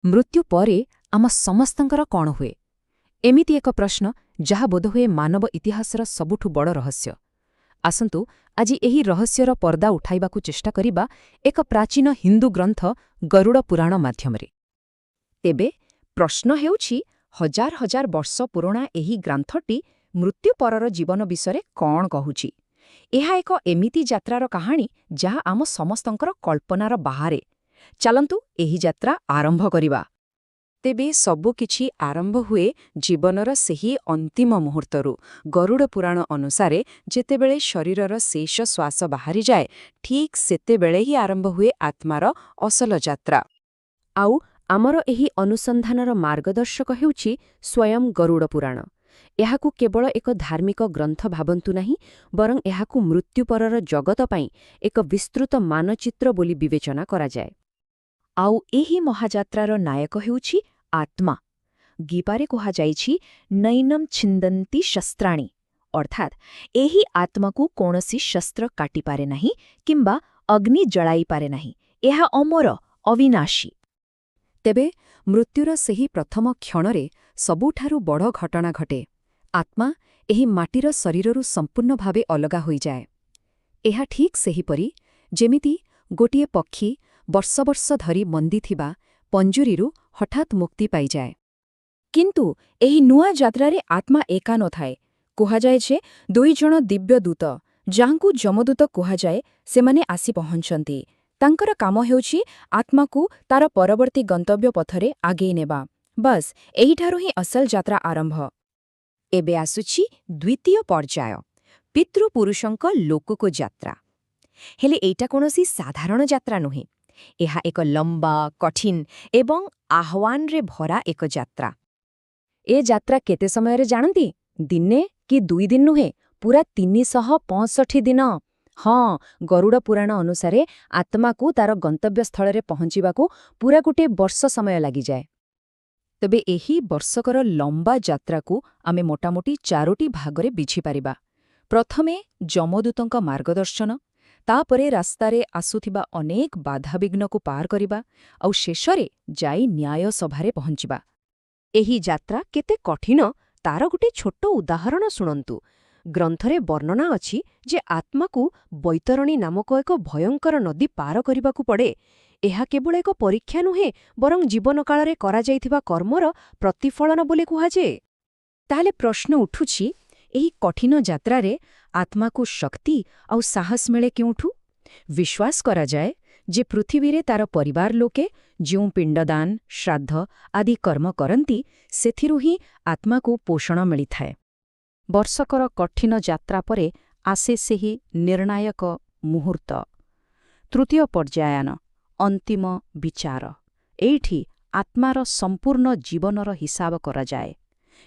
ମୃତ୍ୟୁ ପରେ ଆମ ସମସ୍ତଙ୍କର କ'ଣ ହୁଏ? ଏମିତି ଏକ ପ୍ରଶ୍ନ ଯାହା ବୋଧହୁଏ ମାନବ ଇତିହାସର ସବୁଠୁ ବଡ଼ ରହସ୍ୟ। ଆସନ୍ତୁ ଆଜି ଏହି ରହସ୍ୟର ପର୍ଦ୍ଦା ଉଠାଇବାକୁ ଚେଷ୍ଟା କରିବା ଏକ ପ୍ରାଚୀନ ହିନ୍ଦୁ ଗ୍ରନ୍ଥ ଗରୁଡ଼ ପୁରାଣ ମାଧ୍ୟମରେ। ତେବେ ପ୍ରଶ୍ନ ହେଉଛି, ହଜାର ହଜାର ବର୍ଷ ପୁରୁଣା ଏହି ଗ୍ରନ୍ଥଟି ମୃତ୍ୟୁ ପରର ଜୀବନ ବିଷୟରେ କ'ଣ କହୁଛି? ଏହା ଏକ ଏମିତି ଯାତ୍ରାର କାହାଣୀ ଯାହା ଆମ ସମସ୍ତଙ୍କର କଳ୍ପନାର ବାହାରେ। ଚାଲନ୍ତୁ ଏହି ଯାତ୍ରା ଆରମ୍ଭ କରିବା। ତେବେ ସବୁକିଛି ଆରମ୍ଭ ହୁଏ ଜୀବନର ସେହି ଅନ୍ତିମ ମୁହୂର୍ତ୍ତରୁ। ଗରୁଡ଼ ପୁରାଣ ଅନୁସାରେ ଯେତେବେଳେ ଶରୀରର ଶେଷ ଶ୍ୱାସ ବାହାରିଯାଏ, ଠିକ୍ ସେତେବେଳେ ହିଁ ଆରମ୍ଭ ହୁଏ ଆତ୍ମାର ଅସଲ ଯାତ୍ରା। ଆଉ ଆମର ଏହି ଅନୁସନ୍ଧାନର ମାର୍ଗଦର୍ଶକ ହେଉଛି ସ୍ୱୟଂ ଗରୁଡ଼ ପୁରାଣ। ଏହାକୁ କେବଳ ଏକ ଧାର୍ମିକ ଗ୍ରନ୍ଥ ଭାବନ୍ତୁ ନାହିଁ, ବରଂ ଏହାକୁ ମୃତ୍ୟୁପରର ଜଗତ ପାଇଁ ଏକ ବିସ୍ତୃତ ମାନଚିତ୍ର ବୋଲି ବିବେଚନା କରାଯାଏ। ଆଉ ଏହି ମହାଯାତ୍ରାର ନାୟକ ହେଉଛି ଆତ୍ମା। ଗୀତାରେ କୁହାଯାଇଛି, ନୈନମ୍ ଛିନ୍ଦନ୍ତି ଶସ୍ତ୍ରାଣୀ, ଅର୍ଥାତ୍ ଏହି ଆତ୍ମାକୁ କୌଣସି ଶସ୍ତ୍ର କାଟିପାରେ ନାହିଁ କିମ୍ବା ଅଗ୍ନି ଜଳାଇପାରେ ନାହିଁ। ଏହା ଅମର, ଅବିନାଶୀ। ତେବେ ମୃତ୍ୟୁର ସେହି ପ୍ରଥମ କ୍ଷଣରେ ସବୁଠାରୁ ବଡ଼ ଘଟଣା ଘଟେ। ଆତ୍ମା ଏହି ମାଟିର ଶରୀରରୁ ସମ୍ପୂର୍ଣ୍ଣ ଭାବେ ଅଲଗା ହୋଇଯାଏ। ଏହା ଠିକ୍ ସେହିପରି ଯେମିତି ଗୋଟିଏ ପକ୍ଷୀ ବର୍ଷ ବର୍ଷ ଧରି ବନ୍ଦିଥିବା ପଞ୍ଜୁରୀରୁ ହଠାତ୍ ମୁକ୍ତି ପାଇଯାଏ। କିନ୍ତୁ ଏହି ନୂଆ ଯାତ୍ରାରେ ଆତ୍ମା ଏକା ନଥାଏ। କୁହାଯାଏ ଯେ ଦୁଇଜଣ ଦିବ୍ୟ ଦୂତ, ଯାହାଙ୍କୁ ଯମଦୂତ କୁହାଯାଏ, ସେମାନେ ଆସି ପହଞ୍ଚନ୍ତି। ତାଙ୍କର କାମ ହେଉଛି ଆତ୍ମାକୁ ତାର ପରବର୍ତ୍ତୀ ଗନ୍ତବ୍ୟ ପଥରେ ଆଗେଇ ନେବା। ବାସ୍ ଏହିଠାରୁ ହିଁ ଅସଲ ଯାତ୍ରା ଆରମ୍ଭ। ଏବେ ଆସୁଛି ଦ୍ୱିତୀୟ ପର୍ଯ୍ୟାୟ, ପିତୃପୁରୁଷଙ୍କ ଲୋକକୁ ଯାତ୍ରା। ହେଲେ ଏଇଟା କୌଣସି ସାଧାରଣ ଯାତ୍ରା ନୁହେଁ। ଏହା ଏକ ଲମ୍ବା, କଠିନ ଏବଂ ଆହ୍ୱାନରେ ଭରା ଏକ ଯାତ୍ରା। ଏ ଯାତ୍ରା କେତେ ସମୟରେ ଜାଣନ୍ତି? ଦିନେ କି 2 ଦିନ ନୁହେଁ, ପୁରା 365 ଦିନ। ହଁ, ଗରୁଡ଼ ପୁରାଣ ଅନୁସାରେ ଆତ୍ମାକୁ ତାର ଗନ୍ତବ୍ୟସ୍ଥଳରେ ପହଞ୍ଚିବାକୁ ପୁରା ଗୋଟିଏ ବର୍ଷ ସମୟ ଲାଗିଯାଏ। ତେବେ ଏହି ବର୍ଷକର ଲମ୍ବା ଯାତ୍ରାକୁ ଆମେ ମୋଟାମୋଟି 4ଟି ଭାଗରେ ବିଛିପାରିବା। ପ୍ରଥମେ ଯମଦୂତଙ୍କ ମାର୍ଗଦର୍ଶନ, ତାପରେ ରାସ୍ତାରେ ଆସୁଥିବା ଅନେକ ବାଧାବିଘ୍ନକୁ ପାର କରିବା, ଆଉ ଶେଷରେ ଯାଇ ନ୍ୟାୟ ସଭାରେ ପହଞ୍ଚିବା। ଏହି ଯାତ୍ରା କେତେ କଠିନ ତାର ଗୋଟିଏ ଛୋଟ ଉଦାହରଣ ଶୁଣନ୍ତୁ। ଗ୍ରନ୍ଥରେ ବର୍ଣ୍ଣନା ଅଛି ଯେ ଆତ୍ମାକୁ ବୈତରଣୀ ନାମକ ଏକ ଭୟଙ୍କର ନଦୀ ପାର କରିବାକୁ ପଡ଼େ। ଏହା କେବଳ ଏକ ପରୀକ୍ଷା ନୁହେଁ, ବରଂ ଜୀବନକାଳରେ କରାଯାଇଥିବା କର୍ମର ପ୍ରତିଫଳନ ବୋଲି କୁହାଯାଏ। ତାହେଲେ ପ୍ରଶ୍ନ ଉଠୁଛି, ଏହି କଠିନ ଯାତ୍ରାରେ ଆତ୍ମାକୁ ଶକ୍ତି ଆଉ ସାହସ ମିଳେ କେଉଁଠୁ? ବିଶ୍ୱାସ କରାଯାଏ ଯେ ପୃଥିବୀରେ ତାର ପରିବାର ଲୋକେ ଯେଉଁ ପିଣ୍ଡଦାନ, ଶ୍ରାଦ୍ଧ ଆଦି କର୍ମ କରନ୍ତି, ସେଥିରୁ ହିଁ ଆତ୍ମାକୁ ପୋଷଣ ମିଳିଥାଏ। ବର୍ଷକର କଠିନ ଯାତ୍ରା ପରେ ଆସେ ସେହି ନିର୍ଣ୍ଣାୟକ ମୁହୂର୍ତ୍ତ, ତୃତୀୟ ପର୍ଯ୍ୟାୟନ, ଅନ୍ତିମ ବିଚାର। ଏଇଠି ଆତ୍ମାର ସମ୍ପୂର୍ଣ୍ଣ ଜୀବନର ହିସାବ କରାଯାଏ।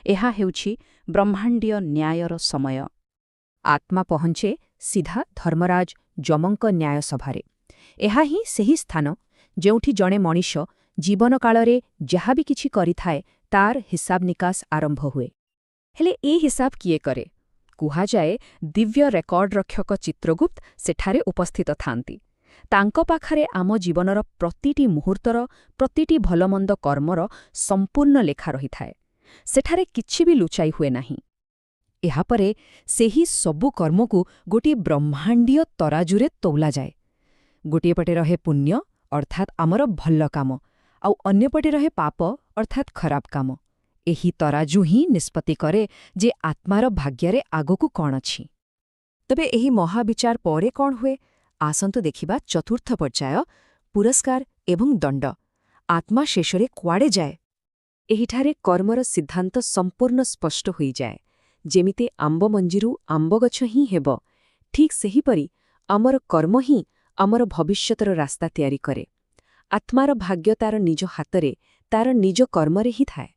ଏହା ହେଉଛି ବ୍ରହ୍ମାଣ୍ଡୀୟ ନ୍ୟାୟର ସମୟ। ଆତ୍ମା ପହଞ୍ଚେ ସିଧା ଧର୍ମରାଜ ଯମଙ୍କ ନ୍ୟାୟ ସଭାରେ। ଏହା ହିଁ ସେହି ସ୍ଥାନ ଯେଉଁଠି ଜଣେ ମଣିଷ ଜୀବନକାଳରେ ଯାହା ବି କିଛି କରିଥାଏ, ତାର ହିସାବ ନିକାଶ ଆରମ୍ଭ ହୁଏ। ହେଲେ ଏ ହିସାବ କିଏ କରେ? କୁହାଯାଏ ଦିବ୍ୟ ରେକର୍ଡ ରକ୍ଷକ ଚିତ୍ରଗୁପ୍ତ ସେଠାରେ ଉପସ୍ଥିତ ଥାନ୍ତି। ତାଙ୍କ ପାଖରେ ଆମ ଜୀବନର ପ୍ରତିଟି ମୁହୂର୍ତ୍ତର, ପ୍ରତିଟି ଭଲମନ୍ଦ କର୍ମର ସମ୍ପୂର୍ଣ୍ଣ ଲେଖା ରହିଥାଏ। ସେଠାରେ କିଛି ବି ଲୁଚାଇ ହୁଏ ନାହିଁ। ଏହାପରେ ସେହି ସବୁ କର୍ମକୁ ଗୋଟିଏ ବ୍ରହ୍ମାଣ୍ଡୀୟ ତରାଜୁରେ ତୋଲାଯାଏ। ଗୋଟିଏ ପଟେ ରହେ ପୁଣ୍ୟ, ଅର୍ଥାତ୍ ଆମର ଭଲ କାମ, ଆଉ ଅନ୍ୟପଟେ ରହେ ପାପ, ଅର୍ଥାତ୍ ଖରାପ କାମ। ଏହି ତରାଜୁ ହିଁ ନିଷ୍ପତ୍ତି କରେ ଯେ ଆତ୍ମାର ଭାଗ୍ୟରେ ଆଗକୁ କ'ଣ ଅଛି। ତେବେ ଏହି ମହାବିଚାର ପରେ କ'ଣ ହୁଏ? ଆସନ୍ତୁ ଦେଖିବା ଚତୁର୍ଥ ପର୍ଯ୍ୟାୟ, ପୁରସ୍କାର ଏବଂ ଦଣ୍ଡ। ଆତ୍ମା ଶେଷରେ କୁଆଡ଼େ ଯାଏ? ଏହିଠାରେ କର୍ମର ସିଦ୍ଧାନ୍ତ ସମ୍ପୂର୍ଣ୍ଣ ସ୍ପଷ୍ଟ ହୋଇଯାଏ। ଯେମିତି ଆମ୍ବ ମଞ୍ଜିରୁ ଆମ୍ବଗଛ ହିଁ ହେବ, ଠିକ୍ ସେହିପରି ଆମର କର୍ମ ହିଁ ଆମର ଭବିଷ୍ୟତର ରାସ୍ତା ତିଆରି କରେ। ଆତ୍ମାର ଭାଗ୍ୟ ତାର ନିଜ ହାତରେ, ତାର ନିଜ କର୍ମରେ ହିଁ ଥାଏ।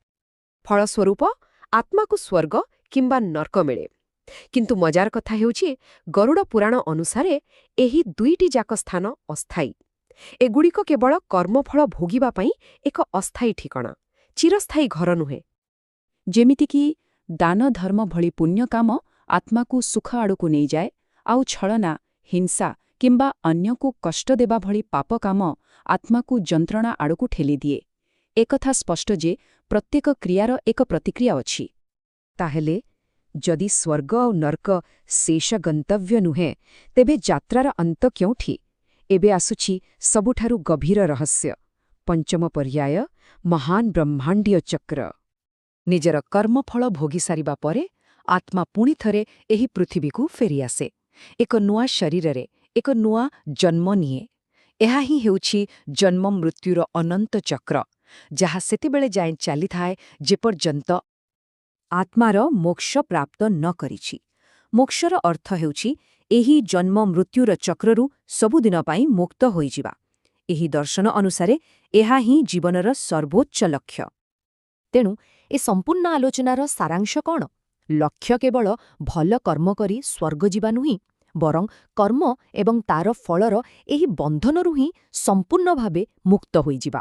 ଫଳସ୍ୱରୂପ ଆତ୍ମାକୁ ସ୍ୱର୍ଗ କିମ୍ବା ନର୍କ ମିଳେ। କିନ୍ତୁ ମଜାର କଥା ହେଉଛି, ଗରୁଡ଼ ପୁରାଣ ଅନୁସାରେ ଏହି 2ଟି ଯାକ ସ୍ଥାନ ଅସ୍ଥାୟୀ। ଏଗୁଡ଼ିକ କେବଳ କର୍ମଫଳ ଭୋଗିବା ପାଇଁ ଏକ ଅସ୍ଥାୟୀ ଠିକଣା, ଚିରସ୍ଥାୟୀ ଘର ନୁହେଁ। ଯେମିତିକି ଦାନ ଧର୍ମ ଭଳି ପୁଣ୍ୟ କାମ ଆତ୍ମାକୁ ସୁଖ ଆଡ଼କୁ ନେଇଯାଏ, ଆଉ ଛଳନା, ହିଂସା କିମ୍ବା ଅନ୍ୟକୁ କଷ୍ଟ ଦେବା ଭଳି ପାପ କାମ ଆତ୍ମାକୁ ଯନ୍ତ୍ରଣା ଆଡ଼କୁ ଠେଲିଦିଏ। ଏକଥା ସ୍ପଷ୍ଟ ଯେ ପ୍ରତ୍ୟେକ କ୍ରିୟାର ଏକ ପ୍ରତିକ୍ରିୟା ଅଛି। ତାହେଲେ ଯଦି ସ୍ୱର୍ଗ ଆଉ ନର୍କ ଶେଷ ଗନ୍ତବ୍ୟ ନୁହେଁ, ତେବେ ଯାତ୍ରାର ଅନ୍ତ କେଉଁଠି? ଏବେ ଆସୁଛି ସବୁଠାରୁ ଗଭୀର ରହସ୍ୟ, ପଞ୍ଚମ ପର୍ଯ୍ୟାୟ, ମହାନ ବ୍ରହ୍ମାଣ୍ଡୀୟ ଚକ୍ର। ନିଜର କର୍ମଫଳ ଭୋଗିସାରିବା ପରେ ଆତ୍ମା ପୁଣି ଥରେ ଏହି ପୃଥିବୀକୁ ଫେରିଆସେ। ଏକ ନୂଆ ଶରୀରରେ ଏକ ନୂଆ ଜନ୍ମ ନିଏ। ଏହା ହିଁ ହେଉଛି ଜନ୍ମ ମୃତ୍ୟୁର ଅନନ୍ତ ଚକ୍ର, ଯାହା ସେତେବେଳେ ଯାଏଁ ଚାଲିଥାଏ ଯେପର୍ଯ୍ୟନ୍ତ ଆତ୍ମାର ମୋକ୍ଷ ପ୍ରାପ୍ତ ନ କରିଛି। ମୋକ୍ଷର ଅର୍ଥ ହେଉଛି ଏହି ଜନ୍ମ ମୃତ୍ୟୁର ଚକ୍ରରୁ ସବୁଦିନ ପାଇଁ ମୁକ୍ତ ହୋଇଯିବା। ଏହି ଦର୍ଶନ ଅନୁସାରେ ଏହା ହିଁ ଜୀବନର ସର୍ବୋଚ୍ଚ ଲକ୍ଷ୍ୟ। ତେଣୁ ଏ ସମ୍ପୂର୍ଣ୍ଣ ଆଲୋଚନାର ସାରାଂଶ କ'ଣ? ଲକ୍ଷ୍ୟ କେବଳ ଭଲ କର୍ମ କରି ସ୍ୱର୍ଗ ଯିବା ନୁହେଁ, ବରଂ କର୍ମ ଏବଂ ତାର ଫଳର ଏହି ବନ୍ଧନରୁ ହିଁ ସମ୍ପୂର୍ଣ୍ଣ ଭାବେ ମୁକ୍ତ ହୋଇଯିବା।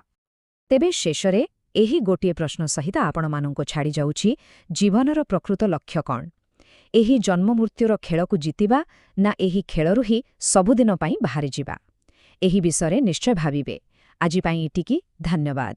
ତେବେ ଶେଷରେ ଏହି ଗୋଟିଏ ପ୍ରଶ୍ନ ସହିତ ଆପଣମାନଙ୍କୁ ଛାଡ଼ିଯାଉଛି, ଜୀବନର ପ୍ରକୃତ ଲକ୍ଷ୍ୟ କ'ଣ? ଏହି ଜନ୍ମମୃତ୍ୟୁର ଖେଳକୁ ଜିତିବା, ନା ଏହି ଖେଳରୁ ହିଁ ସବୁଦିନ ପାଇଁ ବାହାରିଯିବା? ଏହି ବିଷୟରେ ନିଶ୍ଚୟ ଭାବିବେ। ଆଜି ପାଇଁ ଏତିକି। ଧନ୍ୟବାଦ।